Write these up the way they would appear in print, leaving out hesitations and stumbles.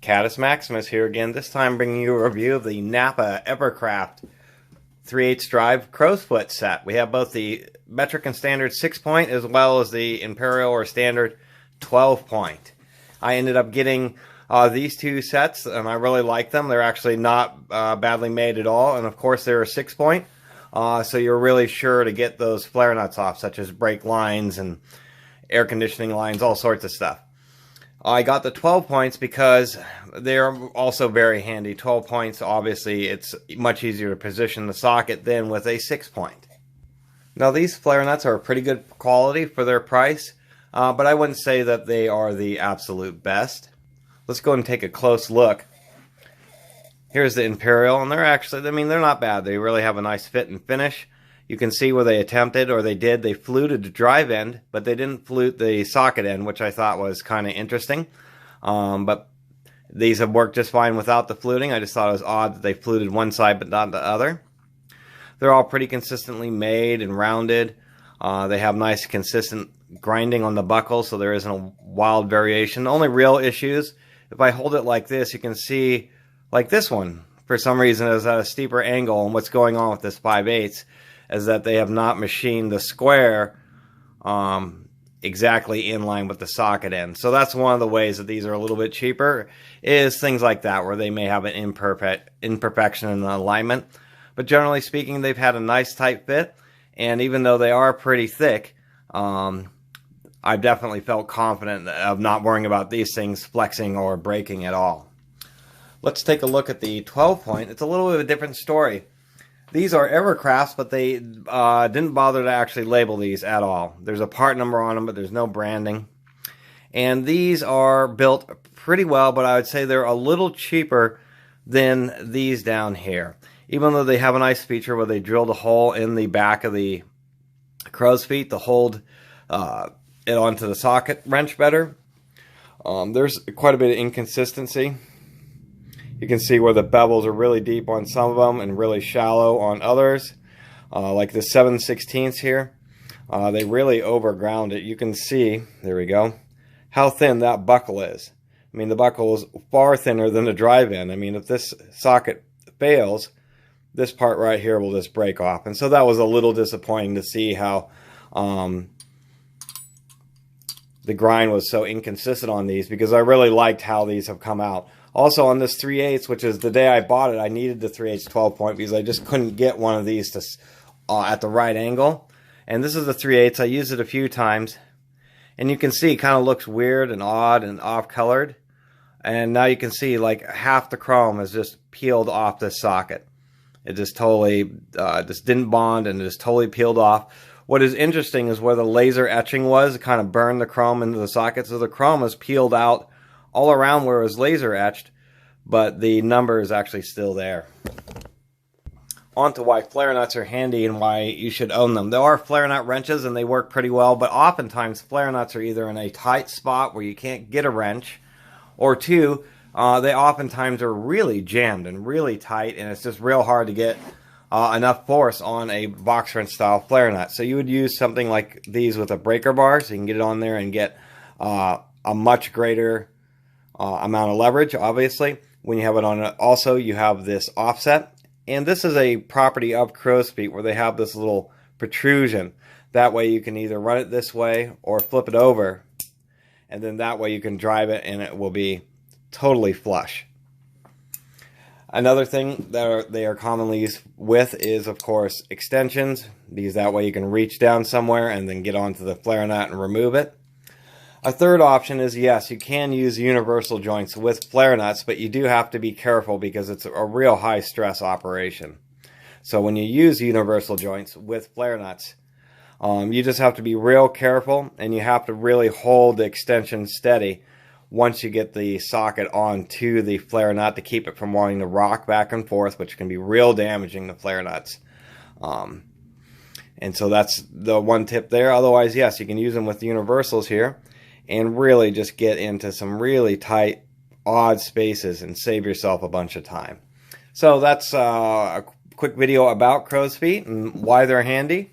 Caddis Maximus here again, this time bringing you a review of the Napa Evercraft 3/8 drive crow's foot set. We have both the metric and standard 6-point as well as the Imperial or standard 12-point. I ended up getting these two sets and I really like them. They're actually not badly made at all, and of course they're a 6-point, so you're really sure to get those flare nuts off, such as brake lines and air conditioning lines, all sorts of stuff. I got the 12 points because they're also very handy. 12 points, obviously, it's much easier to position the socket than with a 6-point. Now, these flare nuts are pretty good quality for their price, but I wouldn't say that they are the absolute best. Let's go and take a close look. Here's the Imperial, and they're actually, they're not bad. They really have a nice fit and finish. You can see where they attempted, or they fluted the drive end, but they didn't flute the socket end, which I thought was kind of interesting. But these have worked just fine without the fluting. I just thought it was odd that they fluted one side but not the other. They're all pretty consistently made and rounded. They have nice consistent grinding on the buckle, so there isn't a wild variation. The only real issues, if I hold it like this, you can see, like this one, for some reason is at a steeper angle, and what's going on with this 5/8 is that they have not machined the square exactly in line with the socket end. So that's one of the ways that these are a little bit cheaper, is things like that, where they may have an imperfection in the alignment. But generally speaking, they've had a nice tight fit, and even though they are pretty thick, I've definitely felt confident of not worrying about these things flexing or breaking at all. Let's take a look at the 12-point. It's a little bit of a different story. These are Evercrafts, but they didn't bother to actually label these at all. There's a part number on them, but there's no branding. And these are built pretty well, but I would say they're a little cheaper than these down here. Even though they have a nice feature where they drilled a hole in the back of the crow's feet to hold it onto the socket wrench better. There's quite a bit of inconsistency. You can see where the bevels are really deep on some of them and really shallow on others. Like the 7/16 here, they really overground it. You can see, there we go, how thin that buckle is. I mean, the buckle is far thinner than the drive end. I mean, if this socket fails, this part right here will just break off. And so that was a little disappointing to see how the grind was so inconsistent on these, because I really liked how these have come out. Also on this 3/8, which is the day I bought it, I needed the 3/8 12-point because I just couldn't get one of these to at the right angle. And this is the 3/8. I used it a few times, and you can see it kind of looks weird and odd and off-colored. And now you can see like half the chrome is just peeled off this socket. It just totally just didn't bond, and it just totally peeled off. What is interesting is where the laser etching was, it kind of burned the chrome into the socket, so the chrome is peeled out all around where it was laser etched, but the number is actually still there. On to why flare nuts are handy and why you should own them. There are flare nut wrenches and they work pretty well, but oftentimes flare nuts are either in a tight spot where you can't get a wrench, or two, they oftentimes are really jammed and really tight, and it's just real hard to get enough force on a box wrench style flare nut. So you would use something like these with a breaker bar, so you can get it on there and get a much greater amount of leverage. Obviously, when you have it on it, also you have this offset, and this is a property of crow's feet where they have this little protrusion. That way you can either run it this way or flip it over, and then that way you can drive it and it will be totally flush. Another thing that they are commonly used with is, of course, extensions. These, that way you can reach down somewhere and then get onto the flare nut and remove it. A third option is, yes, you can use universal joints with flare nuts, but you do have to be careful because it's a real high stress operation. So when you use universal joints with flare nuts, you just have to be real careful, and you have to really hold the extension steady once you get the socket onto the flare nut to keep it from wanting to rock back and forth, which can be real damaging to flare nuts. And so that's the one tip there. Otherwise, yes, you can use them with the universals here and really just get into some really tight, odd spaces and save yourself a bunch of time. So that's a quick video about crow's feet and why they're handy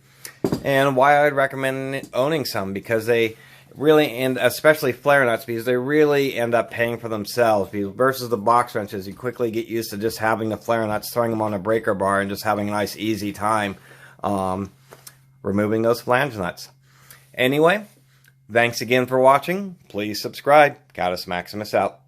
and why I'd recommend owning some, because they really, and especially flare nuts, because they really end up paying for themselves. Versus the box wrenches, you quickly get used to just having the flare nuts, throwing them on a breaker bar, and just having a nice easy time removing those flange nuts. Anyway, thanks again for watching. Please subscribe. Catus Maximus out.